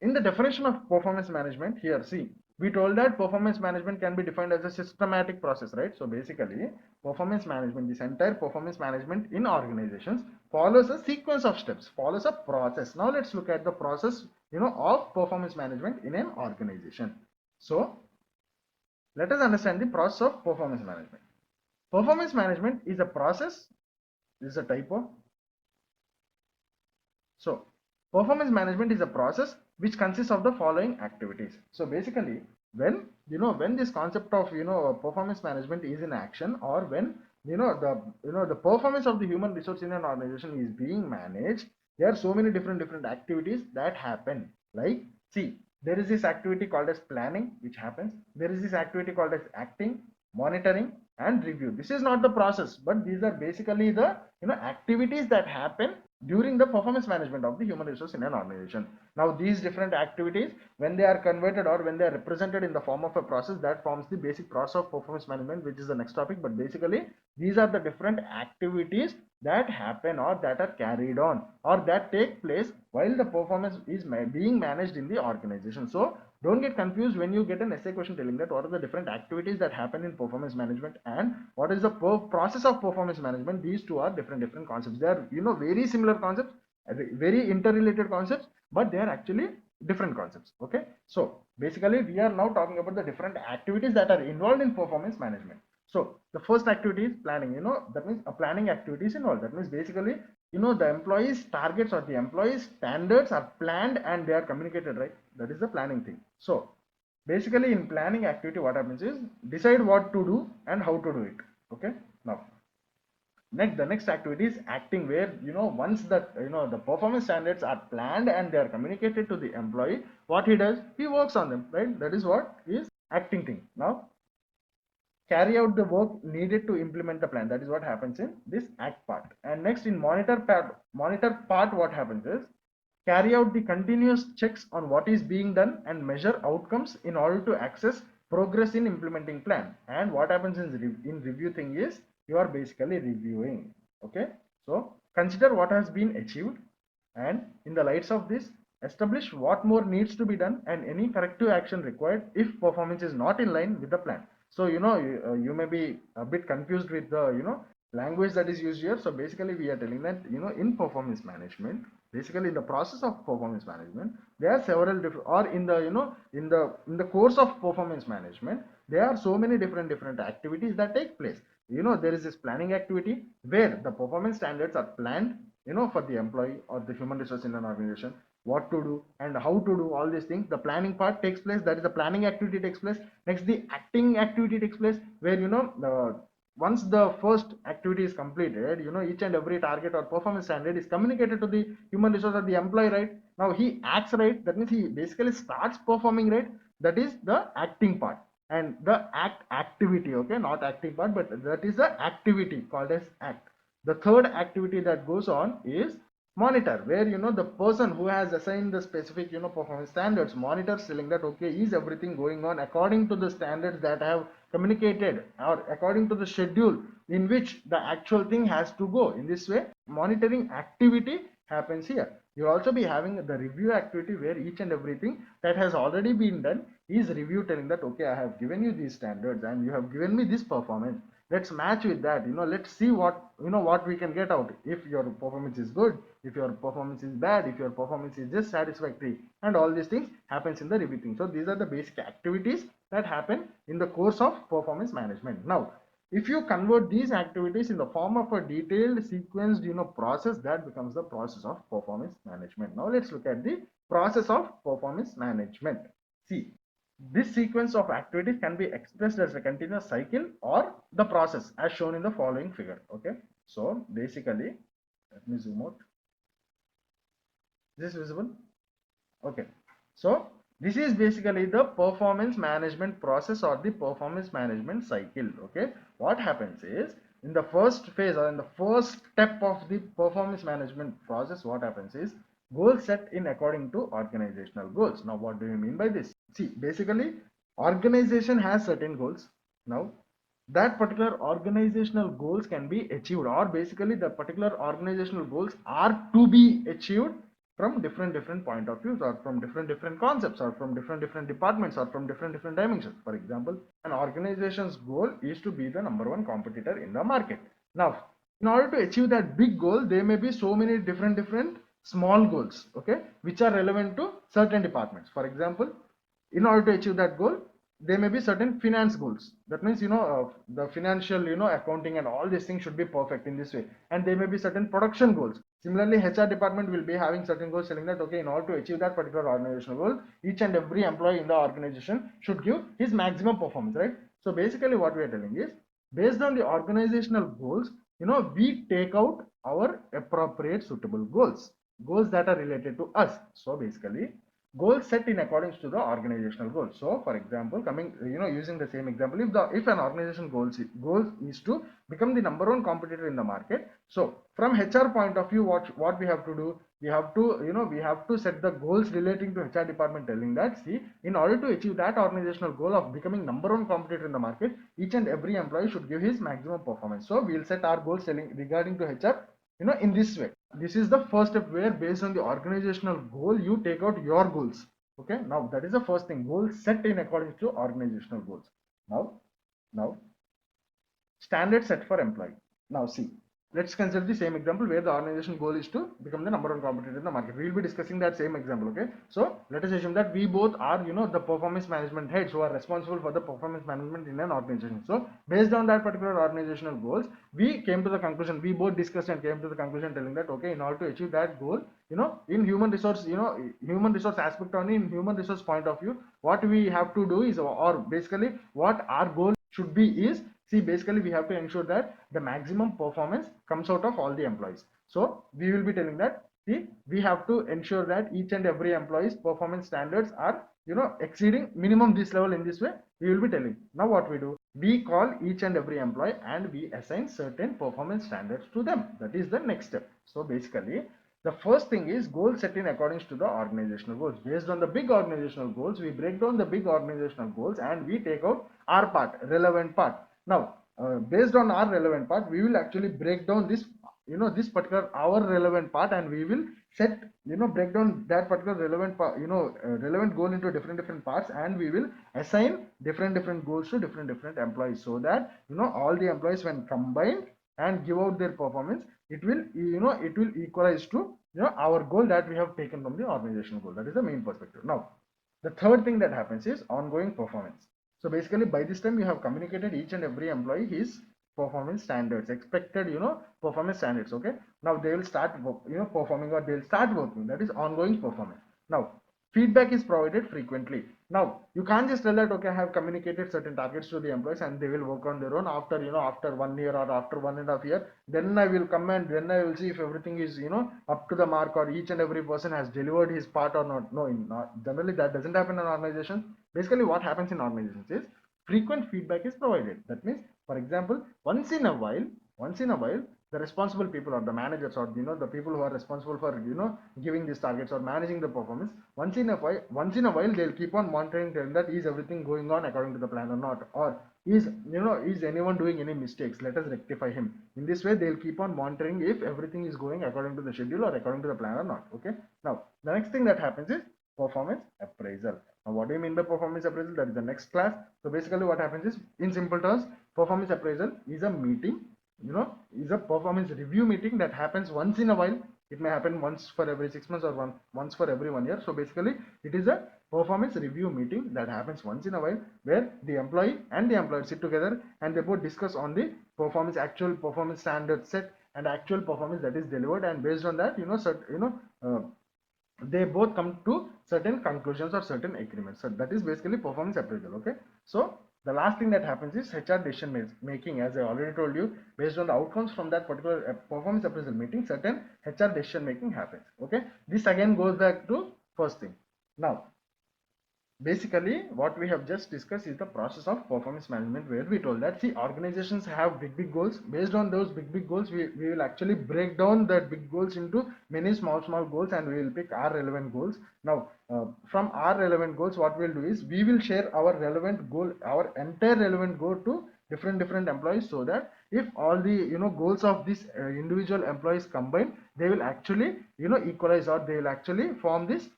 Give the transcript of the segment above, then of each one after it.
In the definition of performance management, here see, we told that performance management can be defined as a systematic process, right? So basically, performance management, this entire performance management in organizations follows a sequence of steps, follows a process. Now let's look at the process, of performance management in an organization. So let us understand the process of performance management. Performance management is a process. This is a typo. So performance management is a process which consists of the following activities. So basically, when this concept of performance management is in action, or when the performance of the human resource in an organization is being managed, there are so many different activities that happen. Like, see, there is this activity called as planning, which happens. There is this activity called as acting, monitoring, and review. This is not the process, but these are basically the activities that happen during the performance management of the human resource in an organization. Now these different activities, when they are converted or when they are represented in the form of a process, that forms the basic process of performance management, which is the next topic. But basically, these are the different activities that happen or that are carried on or that take place while the performance is being managed in the organization. So don't get confused when you get an essay question telling that what are the different activities that happen in performance management and what is the process of performance management. These two are different concepts. They are very similar concepts, very interrelated concepts, but they are actually different concepts. Okay, so basically we are now talking about the different activities that are involved in performance management. So the first activity is planning. That means a planning activity is involved. That means basically the employees targets or the employees standards are planned and they are communicated, right? That is the planning thing. So basically in planning activity, what happens is decide what to do and how to do it. Okay, now the next activity is acting, where once that the performance standards are planned and they are communicated to the employee, what he does, he works on them, right? That is what is acting thing. Now carry out the work needed to implement the plan. That is what happens in this act part. And next in monitor part, what happens is carry out the continuous checks on what is being done and measure outcomes in order to access progress in implementing plan. And what happens in review thing is you are basically reviewing. Okay, so consider what has been achieved and in the lights of this establish what more needs to be done and any corrective action required if performance is not in line with the plan. So you may be a bit confused with the language that is used here. So basically we are telling that in performance management, basically in the process of performance management, there are several different, or in the in the course of performance management, there are so many different activities that take place. There is this planning activity where the performance standards are planned for the employee or the human resource in an organization, what to do and how to do all these things. The planning part takes place, that is the planning activity takes place. Next the acting activity takes place, where once the first activity is completed, each and every target or performance standard is communicated to the human resource or the employee, right? Now he acts, right? That means he basically starts performing, right? That is the acting part. And the activity, okay, not acting part, but that is the activity called as act. The third activity that goes on is monitor, where the person who has assigned the specific performance standards monitors, telling that okay, is everything going on according to the standards that have communicated or according to the schedule in which the actual thing has to go. In this way, monitoring activity happens here. You'll also be having the review activity, where each and everything that has already been done is review, telling that okay, I have given you these standards and you have given me this performance, let's match with that. Let's see what we can get out. If your performance is good, if your performance is bad, if your performance is just satisfactory, and all these things happens in the review thing. So these are the basic activities that happen in the course of performance management. Now if you convert these activities in the form of a detailed sequenced process, that becomes the process of performance management. Now let's look at the process of performance management. See, this sequence of activities can be expressed as a continuous cycle or the process as shown in the following figure. Okay, so basically, let me zoom out. Is this visible? Okay, so this is basically the performance management process or the performance management cycle. Okay, what happens is in the first phase or in the first step of the performance management process, what happens is goals set in according to organizational goals. Now what do you mean by this? See, basically organization has certain goals. Now that particular organizational goals can be achieved, or basically the particular organizational goals are to be achieved from different point of views, or from different concepts, or from different departments, or from different dimensions. For example, an organization's goal is to be the number one competitor in the market. Now, in order to achieve that big goal, there may be so many different small goals, okay, which are relevant to certain departments. For example, in order to achieve that goal, there may be certain finance goals. That means, the financial, accounting and all these things should be perfect in this way. And there may be certain production goals. Similarly, HR department will be having certain goals, telling that, okay, in order to achieve that particular organizational goal, each and every employee in the organization should give his maximum performance, right? So basically what we are telling is, based on the organizational goals, we take out our appropriate suitable goals that are related to us. So basically, goals set in accordance to the organizational goals. So for example, using the same example, if an organization goal is to become the number one competitor in the market, so from HR point of view, what we have to do, we have to set the goals relating to HR department, telling that, see, in order to achieve that organizational goal of becoming number one competitor in the market, each and every employee should give his maximum performance. So we'll set our goals regarding to HR, in this way. This is the first step, where based on the organizational goal, you take out your goals. Okay, now that is the first thing, goals set in accordance to organizational goals. Now standard set for employee. Now see, let's consider the same example where the organization goal is to become the number one competitor in the market. We will be discussing that same example. Okay, so let us assume that we both are, the performance management heads who are responsible for the performance management in an organization. So based on that particular organizational goals, we came to the conclusion, we both discussed and came to the conclusion, telling that, okay, in order to achieve that goal, in human resource, human resource aspect, only in human resource point of view, what we have to do is, or basically what our goal should be is, see, basically we have to ensure that the maximum performance comes out of all the employees. So we will be telling that, see, we have to ensure that each and every employee's performance standards are, exceeding minimum this level. In this way, we will be telling. Now what we do, we call each and every employee and we assign certain performance standards to them. That is the next step. So basically, the first thing is goal set in accordance to the organizational goals. Based on the big organizational goals, we break down the big organizational goals and we take out our part, relevant part. Now, based on our relevant part, we will actually break down this, this particular our relevant part, and we will set, break down that particular relevant part, relevant goal into different parts, and we will assign different goals to different employees, so that, all the employees, when combined and give out their performance, it will, it will equalize to, our goal that we have taken from the organizational goal. That is the main perspective. Now, the third thing that happens is ongoing performance. So basically, by this time, you have communicated each and every employee his performance standards, expected, performance standards. Okay, now they will start, performing, or they'll start working. That is ongoing performance. Now, feedback is provided frequently. Now, you can't just tell that, okay, I have communicated certain targets to the employees and they will work on their own after, after 1 year or after 1.5 years. Then I will come and then I will see if everything is, up to the mark, or each and every person has delivered his part or not. No, generally that doesn't happen in organizations. Basically, what happens in organizations is frequent feedback is provided. That means, for example, once in a while, the responsible people, or the managers, or the people who are responsible for giving these targets or managing the performance, once in a while they'll keep on monitoring, telling that, is everything going on according to the plan or not, or is anyone doing any mistakes, let us rectify him. In this way, they'll keep on monitoring if everything is going according to the schedule or according to the plan or not. Okay, now the next thing that happens is performance appraisal. Now, what do you mean by performance appraisal? That is the next class. So basically what happens is, in simple terms, performance appraisal is a meeting, is a performance review meeting that happens once in a while. It may happen once for every 6 months, or once for every 1 year. So basically, it is a performance review meeting that happens once in a while, where the employee and the employer sit together and they both discuss on the actual performance standard set and actual performance that is delivered, and based on that, they both come to certain conclusions or certain agreements. So that is basically performance appraisal. Okay, so the last thing that happens is HR decision making. As I already told you, based on the outcomes from that particular performance appraisal meeting, certain HR decision making happens. Okay, this again goes back to first thing. Now, basically what we have just discussed is the process of performance management, where we told that, see, organizations have big goals. Based on those big goals, we will actually break down that big goals into many small goals, and we will pick our relevant goals. Now, from our relevant goals, what we'll do is, we will share our relevant goal, our entire relevant goal, to different employees, so that if all the goals of these individual employees combine, they will actually equalize, or they will actually form this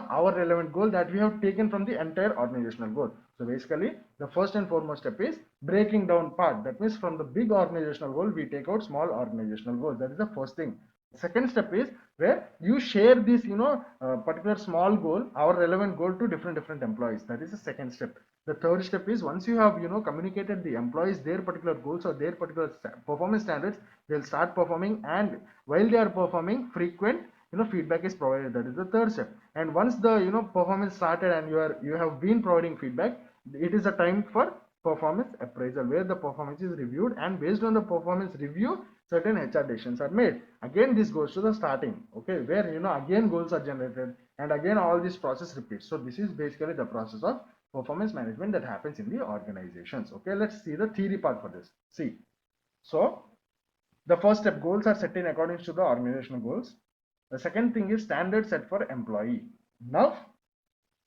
our relevant goal that we have taken from the entire organizational goal. So basically the first and foremost step is breaking down part. That means from the big organizational goal we take out small organizational goals. That is the first thing. Second step is where you share this particular small goal, our relevant goal, to different employees. That is the second step. The third step is, once you have communicated the employees their particular goals or their particular performance standards, they'll start performing, and while they are performing, frequent feedback is provided. That is the third step. And once the performance started and you have been providing feedback, it is a time for performance appraisal, where the performance is reviewed, and based on the performance review certain HR decisions are made. Again this goes to the starting, okay, where again goals are generated, and again all this process repeats. So this is basically the process of performance management that happens in the organizations. Okay, let's see the theory part for this. See, so the first step, goals are set in accordance to the organizational goals. The second thing is standards set for employee. Now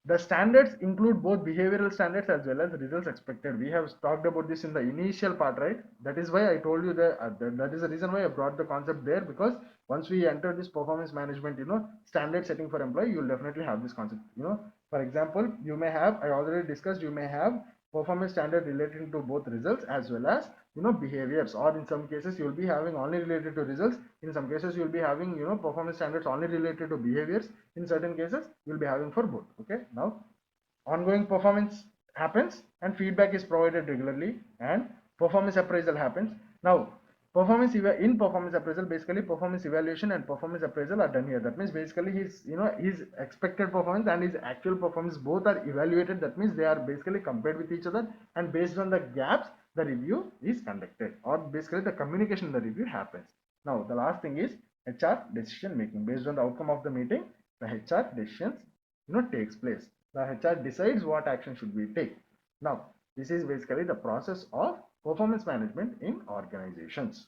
the standards include both behavioral standards as well as results expected. We have talked about this in the initial part, right? That is why I told you that is the reason why I brought the concept there, because once we enter this performance management, standard setting for employee, you'll definitely have this concept. For example, you may have, I already discussed, you may have performance standard relating to both results as well as behaviors, or in some cases you will be having only related to results. In some cases you will be having performance standards only related to behaviors. In certain cases you will be having for both. Okay, now ongoing performance happens and feedback is provided regularly, and performance appraisal happens. Now in performance appraisal, basically performance evaluation and performance appraisal are done here. That means basically his expected performance and his actual performance both are evaluated. That means they are basically compared with each other, and based on the gaps the review is conducted, or basically the communication in the review happens. Now the last thing is HR decision making. Based on the outcome of the meeting, the HR decisions takes place. The HR decides what action should we take. Now this is basically the process of performance management in organizations.